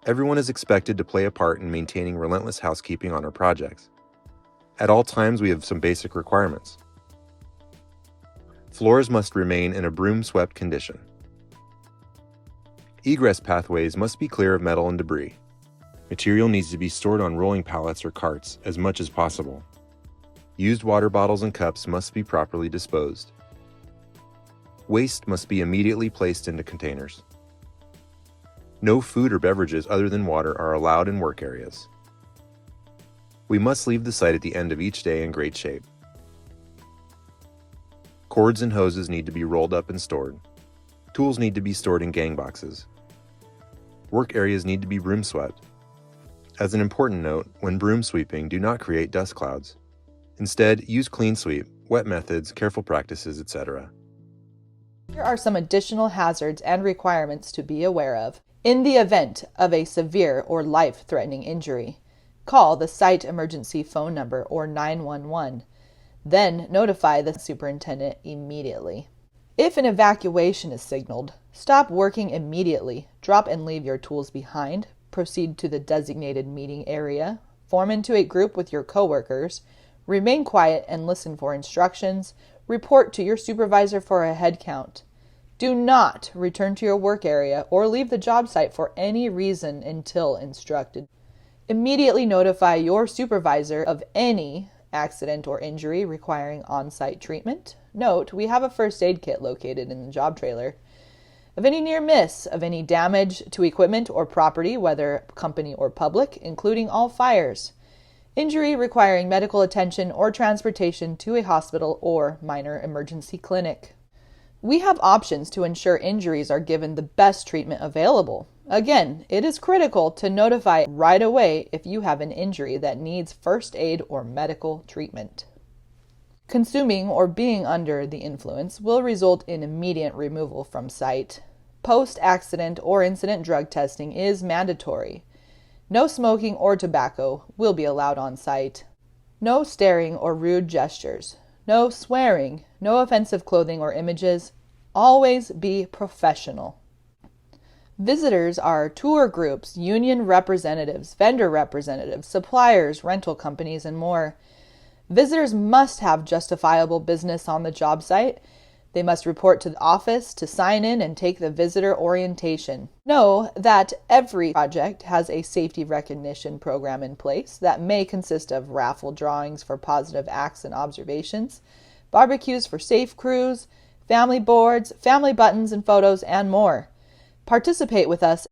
Everyone is expected to play a part in maintaining relentless housekeeping on our projects. At all times, we have some basic requirements. Floors must remain in a broom-swept condition. Egress pathways must be clear of metal and debris. Material needs to be stored on rolling pallets or carts as much as possible. Used water bottles and cups must be properly disposed. Waste must be immediately placed into containers. No food or beverages other than water are allowed in work areas. We must leave the site at the end of each day in great shape. Cords and hoses need to be rolled up and stored. Tools need to be stored in gang boxes. Work areas need to be broom swept. As an important note, when broom sweeping, do not create dust clouds. Instead, use clean sweep, wet methods, careful practices, etc. Here are some additional hazards and requirements to be aware of. In the event of a severe or life-threatening injury, call the site emergency phone number or 911. Then notify the superintendent immediately. If an evacuation is signaled, stop working immediately. Drop and leave your tools behind. Proceed to the designated meeting area. Form into a group with your coworkers. Remain quiet and listen for instructions. Report to your supervisor for a head count. Do not return to your work area or leave the job site for any reason until instructed. Immediately notify your supervisor of any accident or injury requiring on-site treatment. Note, we have a first aid kit located in the job trailer. Of any near miss, of any damage to equipment or property, whether company or public, including all fires. Injury requiring medical attention or transportation to a hospital or minor emergency clinic. We have options to ensure injuries are given the best treatment available. Again, it is critical to notify right away if you have an injury that needs first aid or medical treatment. Consuming or being under the influence will result in immediate removal from site. Post-accident or incident drug testing is mandatory. No smoking or tobacco will be allowed on site. No staring or rude gestures. No swearing. No offensive clothing or images. Always be professional. Visitors are tour groups, union representatives, vendor representatives, suppliers, rental companies, and more. Visitors must have justifiable business on the job site. They must report to the office to sign in and take the visitor orientation. Know that every project has a safety recognition program in place that may consist of raffle drawings for positive acts and observations, barbecues for safe crews, family boards, family buttons and photos, and more. Participate with us.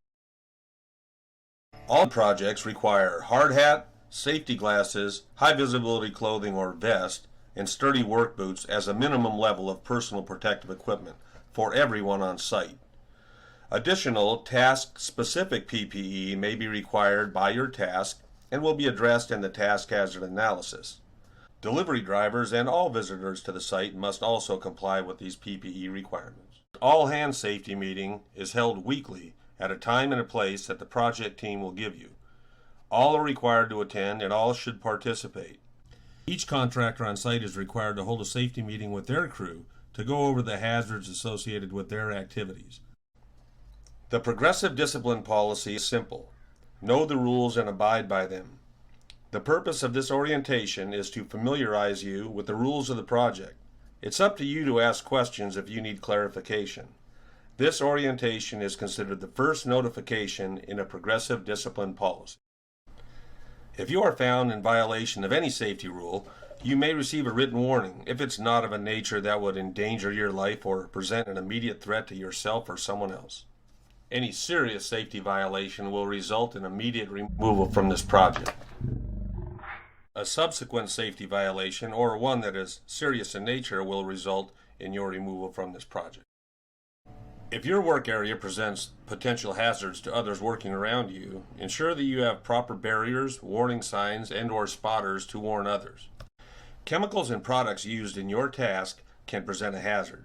All projects require hard hat, safety glasses, high visibility clothing or vest, and sturdy work boots as a minimum level of personal protective equipment for everyone on site. Additional task-specific PPE may be required by your task and will be addressed in the task hazard analysis. Delivery drivers and all visitors to the site must also comply with these PPE requirements. All hand safety meeting is held weekly at a time and a place that the project team will give you. All are required to attend and all should participate. Each contractor on site is required to hold a safety meeting with their crew to go over the hazards associated with their activities. The progressive discipline policy is simple. Know the rules and abide by them. The purpose of this orientation is to familiarize you with the rules of the project. It's up to you to ask questions if you need clarification. This orientation is considered the first notification in a progressive discipline policy. If you are found in violation of any safety rule, you may receive a written warning if it's not of a nature that would endanger your life or present an immediate threat to yourself or someone else. Any serious safety violation will result in immediate removal from this project. A subsequent safety violation, or one that is serious in nature, will result in your removal from this project. If your work area presents potential hazards to others working around you, ensure that you have proper barriers, warning signs, and/or spotters to warn others. Chemicals and products used in your task can present a hazard.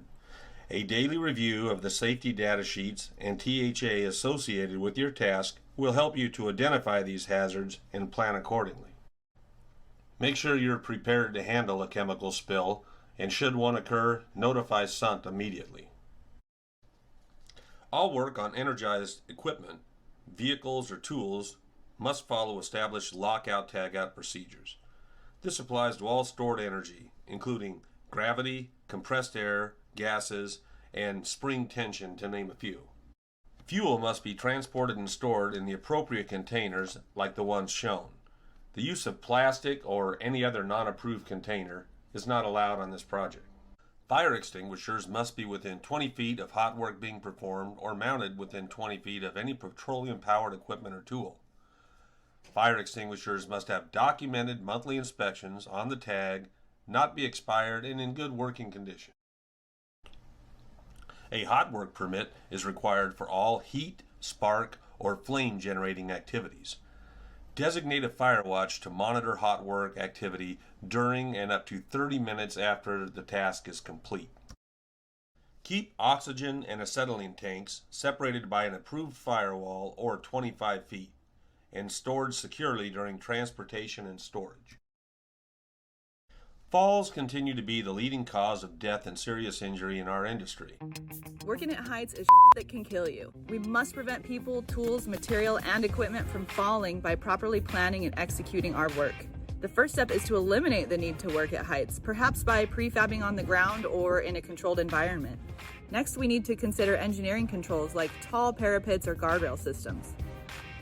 A daily review of the safety data sheets and THA associated with your task will help you to identify these hazards and plan accordingly. Make sure you're prepared to handle a chemical spill, and should one occur, notify Sundt immediately. All work on energized equipment vehicles, or tools must follow established lockout-tagout procedures. This applies to all stored energy, including gravity, compressed air, gases, and spring tension, to name a few. Fuel must be transported and stored in the appropriate containers like the ones shown. The use of plastic or any other non-approved container is not allowed on this project. Fire extinguishers must be within 20 feet of hot work being performed or mounted within 20 feet of any petroleum-powered equipment or tool. Fire extinguishers must have documented monthly inspections on the tag, not be expired, and in good working condition. A hot work permit is required for all heat, spark, or flame generating activities. Designate a fire watch to monitor hot work activity during and up to 30 minutes after the task is complete. Keep oxygen and acetylene tanks separated by an approved firewall or 25 feet and stored securely during transportation and storage. Falls continue to be the leading cause of death and serious injury in our industry. Working at heights is that can kill you. We must prevent people, tools, material, and equipment from falling by properly planning and executing our work. The first step is to eliminate the need to work at heights, perhaps by prefabbing on the ground or in a controlled environment. Next, we need to consider engineering controls like tall parapets or guardrail systems.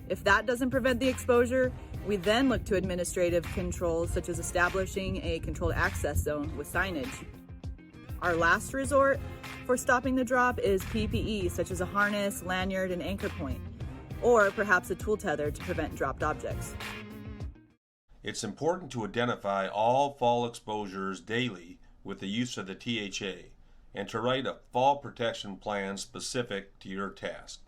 If that doesn't prevent the exposure, we then look to administrative controls such as establishing a controlled access zone with signage. Our last resort for stopping the drop is PPE such as a harness, lanyard, and anchor point, or perhaps a tool tether to prevent dropped objects. It's important to identify all fall exposures daily with the use of the THA and to write a fall protection plan specific to your task.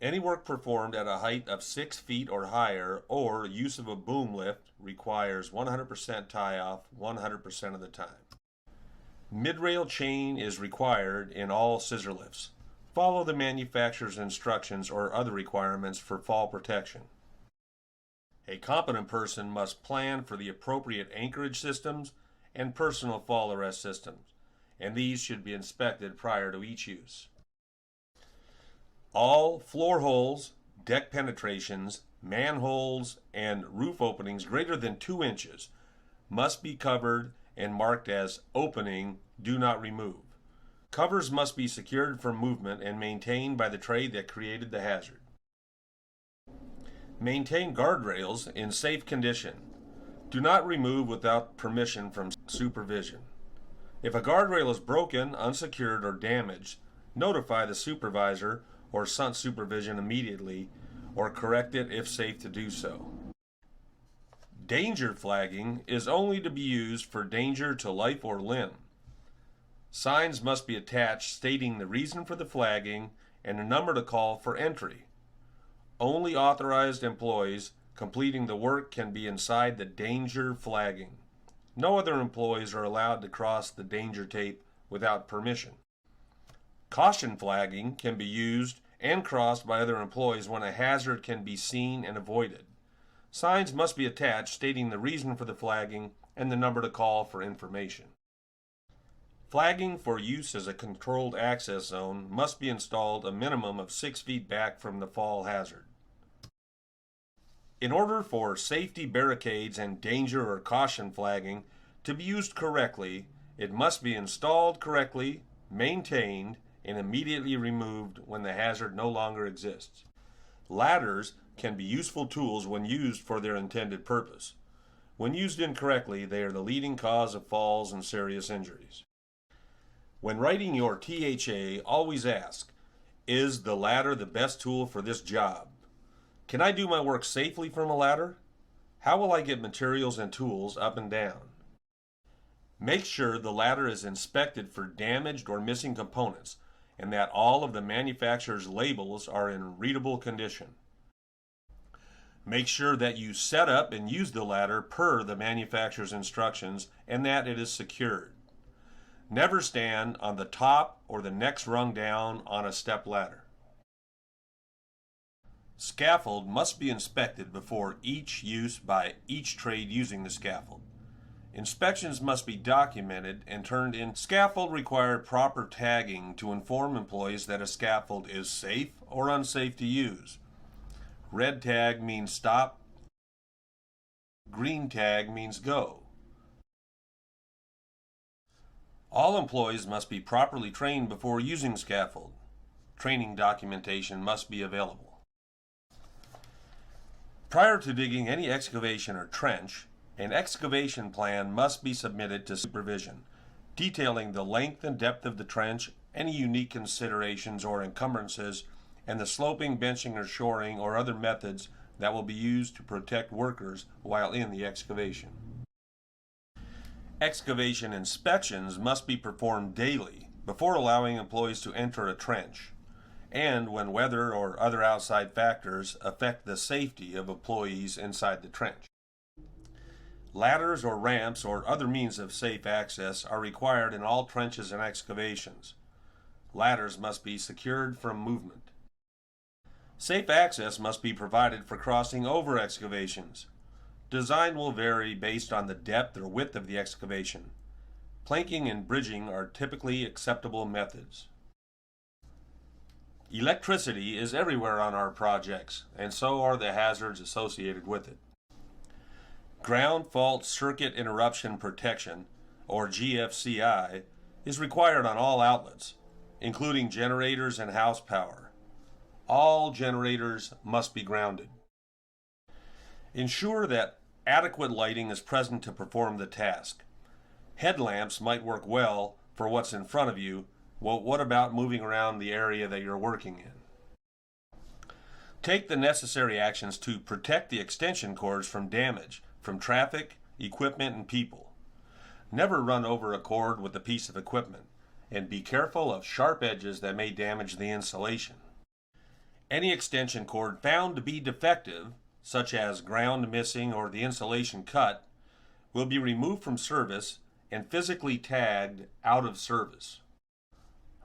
Any work performed at a height of 6 feet or higher or use of a boom lift requires 100% tie-off 100% of the time. Mid-rail chain is required in all scissor lifts. Follow the manufacturer's instructions or other requirements for fall protection. A competent person must plan for the appropriate anchorage systems and personal fall arrest systems, and these should be inspected prior to each use. All floor holes, deck penetrations, manholes, and roof openings greater than 2 inches must be covered and marked as opening, do not remove. Covers must be secured from movement and maintained by the trade that created the hazard. Maintain guardrails in safe condition. Do not remove without permission from supervision. If a guardrail is broken, unsecured, or damaged, notify the supervisor or Sundt supervision immediately, or correct it if safe to do so. Danger flagging is only to be used for danger to life or limb. Signs must be attached stating the reason for the flagging and a number to call for entry. Only authorized employees completing the work can be inside the danger flagging. No other employees are allowed to cross the danger tape without permission. Caution flagging can be used and crossed by other employees when a hazard can be seen and avoided. Signs must be attached stating the reason for the flagging and the number to call for information. Flagging for use as a controlled access zone must be installed a minimum of 6 feet back from the fall hazard. In order for safety barricades and danger or caution flagging to be used correctly, it must be installed correctly, maintained, and immediately removed when the hazard no longer exists. Ladders can be useful tools when used for their intended purpose. When used incorrectly, they are the leading cause of falls and serious injuries. When writing your THA, always ask, is the ladder the best tool for this job? Can I do my work safely from a ladder? How will I get materials and tools up and down? Make sure the ladder is inspected for damaged or missing components and that all of the manufacturer's labels are in readable condition. Make sure that you set up and use the ladder per the manufacturer's instructions and that it is secured. Never stand on the top or the next rung down on a step ladder. Scaffold must be inspected before each use by each trade using the scaffold. Inspections must be documented and turned in. Scaffold required proper tagging to inform employees that a scaffold is safe or unsafe to use. Red tag means stop. Green tag means go. All employees must be properly trained before using scaffold. Training documentation must be available. Prior to digging any excavation or trench, an excavation plan must be submitted to supervision, detailing the length and depth of the trench, any unique considerations or encumbrances, and the sloping, benching, or shoring or other methods that will be used to protect workers while in the excavation. Excavation inspections must be performed daily before allowing employees to enter a trench, and when weather or other outside factors affect the safety of employees inside the trench. Ladders or ramps or other means of safe access are required in all trenches and excavations. Ladders must be secured from movement. Safe access must be provided for crossing over excavations. Design will vary based on the depth or width of the excavation. Planking and bridging are typically acceptable methods. Electricity is everywhere on our projects, and so are the hazards associated with it. Ground fault circuit interruption protection, or GFCI, is required on all outlets, including generators and house power. All generators must be grounded. Ensure that adequate lighting is present to perform the task. Headlamps might work well for what's in front of you. Well, what about moving around the area that you're working in? Take the necessary actions to protect the extension cords from damage from traffic, equipment, and people. Never run over a cord with a piece of equipment, and be careful of sharp edges that may damage the insulation. Any extension cord found to be defective, such as ground missing or the insulation cut, will be removed from service and physically tagged out of service.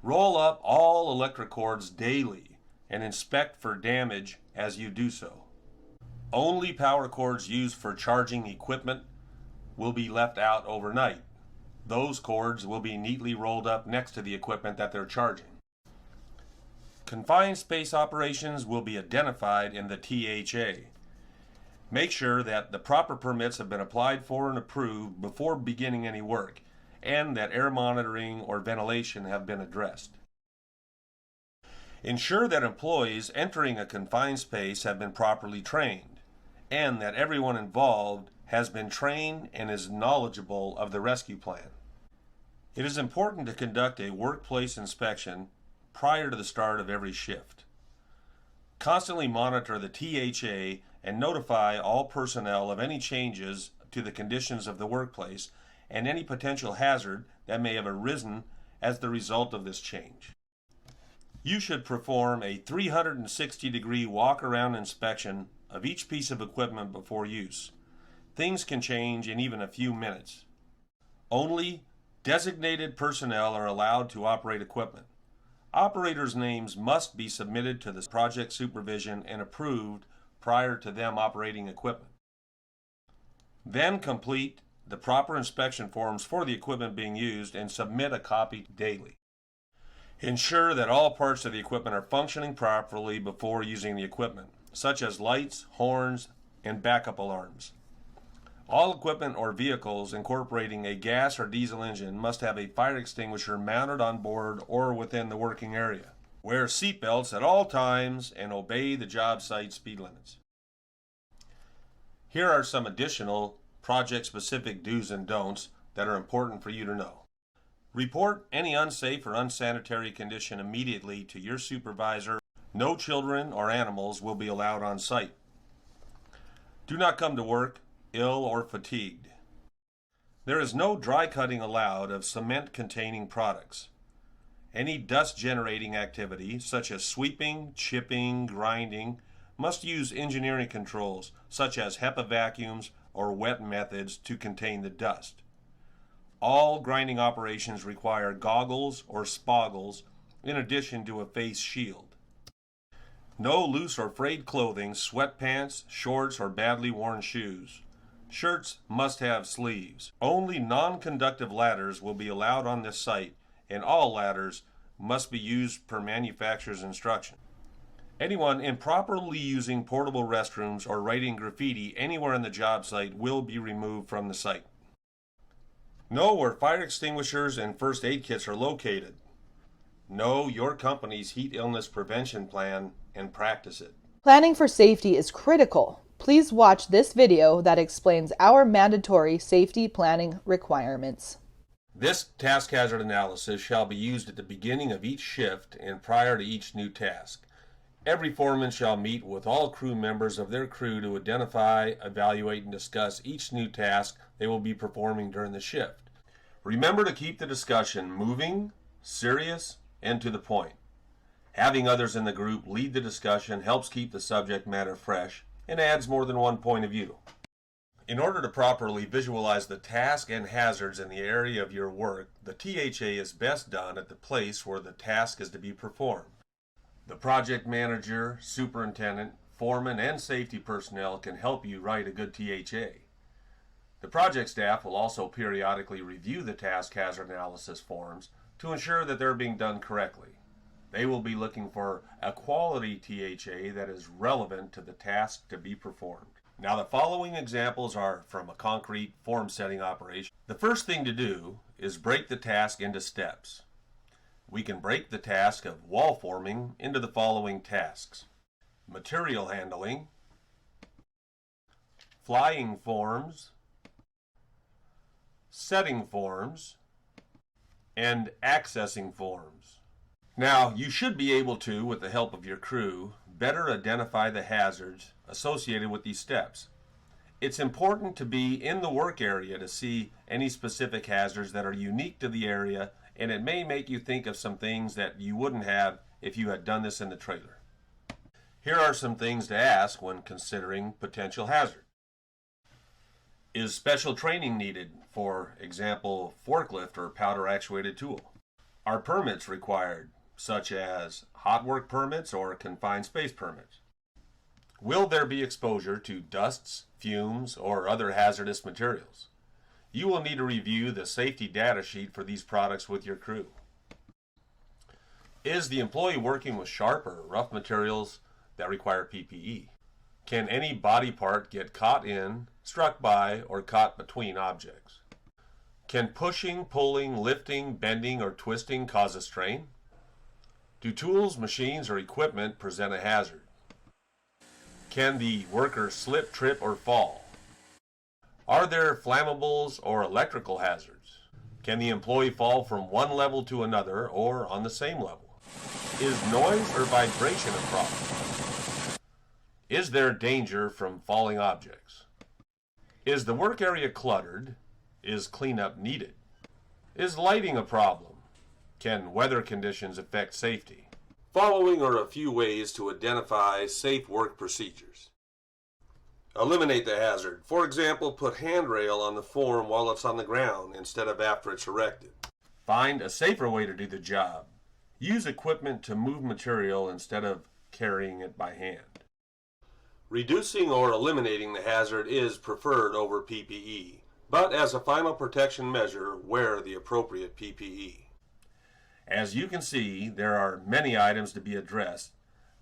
Roll up all electric cords daily and inspect for damage as you do so. Only power cords used for charging equipment will be left out overnight. Those cords will be neatly rolled up next to the equipment that they're charging. Confined space operations will be identified in the THA. Make sure that the proper permits have been applied for and approved before beginning any work, and that air monitoring or ventilation have been addressed. Ensure that employees entering a confined space have been properly trained, and that everyone involved has been trained and is knowledgeable of the rescue plan. It is important to conduct a workplace inspection prior to the start of every shift. Constantly monitor the THA and notify all personnel of any changes to the conditions of the workplace and any potential hazard that may have arisen as the result of this change. You should perform a 360-degree walk-around inspection of each piece of equipment before use. Things can change in even a few minutes. Only designated personnel are allowed to operate equipment. Operators' names must be submitted to the project supervision and approved prior to them operating equipment. Then complete the proper inspection forms for the equipment being used and submit a copy daily. Ensure that all parts of the equipment are functioning properly before using the equipment, such as lights, horns, and backup alarms. All equipment or vehicles incorporating a gas or diesel engine must have a fire extinguisher mounted on board or within the working area. Wear seatbelts at all times and obey the job site speed limits. Here are some additional project-specific do's and don'ts that are important for you to know. Report any unsafe or unsanitary condition immediately to your supervisor. No children or animals will be allowed on site. Do not come to work ill or fatigued. There is no dry cutting allowed of cement-containing products. Any dust-generating activity, such as sweeping, chipping, grinding, must use engineering controls, such as HEPA vacuums or wet methods to contain the dust. All grinding operations require goggles or spoggles in addition to a face shield. No loose or frayed clothing, sweatpants, shorts, or badly worn shoes. Shirts must have sleeves. Only non-conductive ladders will be allowed on this site, and all ladders must be used per manufacturer's instruction. Anyone improperly using portable restrooms or writing graffiti anywhere on the job site will be removed from the site. Know where fire extinguishers and first aid kits are located. Know your company's heat illness prevention plan and practice it. Planning for safety is critical. Please watch this video that explains our mandatory safety planning requirements. This task hazard analysis shall be used at the beginning of each shift and prior to each new task. Every foreman shall meet with all crew members of their crew to identify, evaluate, and discuss each new task they will be performing during the shift. Remember to keep the discussion moving, serious, and to the point. Having others in the group lead the discussion helps keep the subject matter fresh and adds more than one point of view. In order to properly visualize the task and hazards in the area of your work, the THA is best done at the place where the task is to be performed. The project manager, superintendent, foreman, and safety personnel can help you write a good THA. The project staff will also periodically review the task hazard analysis forms to ensure that they're being done correctly. They will be looking for a quality THA that is relevant to the task to be performed. Now, the following examples are from a concrete form setting operation. The first thing to do is break the task into steps. We can break the task of wall forming into the following tasks: material handling, flying forms, setting forms, and accessing forms. Now, you should be able to, with the help of your crew, better identify the hazards associated with these steps. It's important to be in the work area to see any specific hazards that are unique to the area, and it may make you think of some things that you wouldn't have if you had done this in the trailer. Here are some things to ask when considering potential hazard. Is special training needed, for example, forklift or powder actuated tool? Are permits required, such as hot work permits or confined space permits? Will there be exposure to dusts, fumes, or other hazardous materials? You will need to review the safety data sheet for these products with your crew. Is the employee working with sharp or rough materials that require PPE? Can any body part get caught in, struck by, or caught between objects? Can pushing, pulling, lifting, bending, or twisting cause a strain? Do tools, machines, or equipment present a hazard? Can the worker slip, trip, or fall? Are there flammables or electrical hazards? Can the employee fall from one level to another or on the same level? Is noise or vibration a problem? Is there danger from falling objects? Is the work area cluttered? Is cleanup needed? Is lighting a problem? Can weather conditions affect safety? Following are a few ways to identify safe work procedures. Eliminate the hazard. For example, put handrail on the form while it's on the ground instead of after it's erected. Find a safer way to do the job. Use equipment to move material instead of carrying it by hand. Reducing or eliminating the hazard is preferred over PPE, but as a final protection measure, wear the appropriate PPE. As you can see, there are many items to be addressed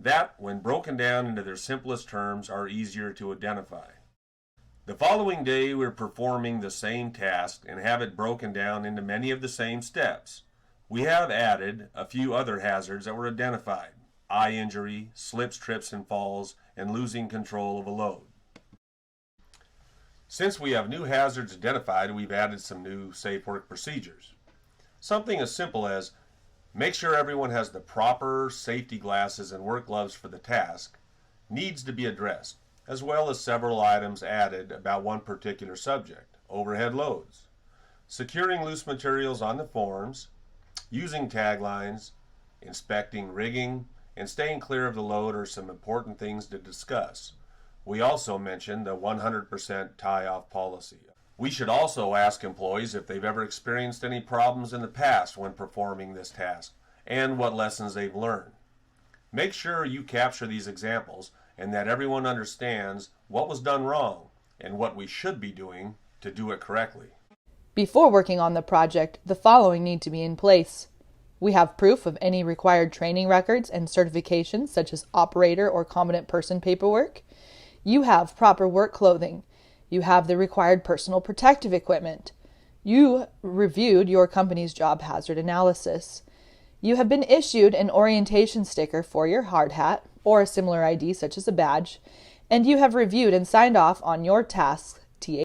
that, when broken down into their simplest terms, are easier to identify. The following day, we're performing the same task and have it broken down into many of the same steps. We have added a few other hazards that were identified: eye injury, slips, trips, and falls, and losing control of a load. Since we have new hazards identified, we've added some new safe work procedures. Something as simple as make sure everyone has the proper safety glasses and work gloves for the task needs to be addressed, as well as several items added about one particular subject: overhead loads, securing loose materials on the forms, using taglines, inspecting rigging, and staying clear of the load are some important things to discuss. We also mentioned the 100% tie-off policy. We should also ask employees if they've ever experienced any problems in the past when performing this task and what lessons they've learned. Make sure you capture these examples and that everyone understands what was done wrong and what we should be doing to do it correctly. Before working on the project, the following need to be in place: We have proof of any required training records and certifications such as operator or competent person paperwork. You have proper work clothing. You have the required personal protective equipment. You reviewed your company's job hazard analysis. You have been issued an orientation sticker for your hard hat or a similar ID such as a badge, and you have reviewed and signed off on your tasks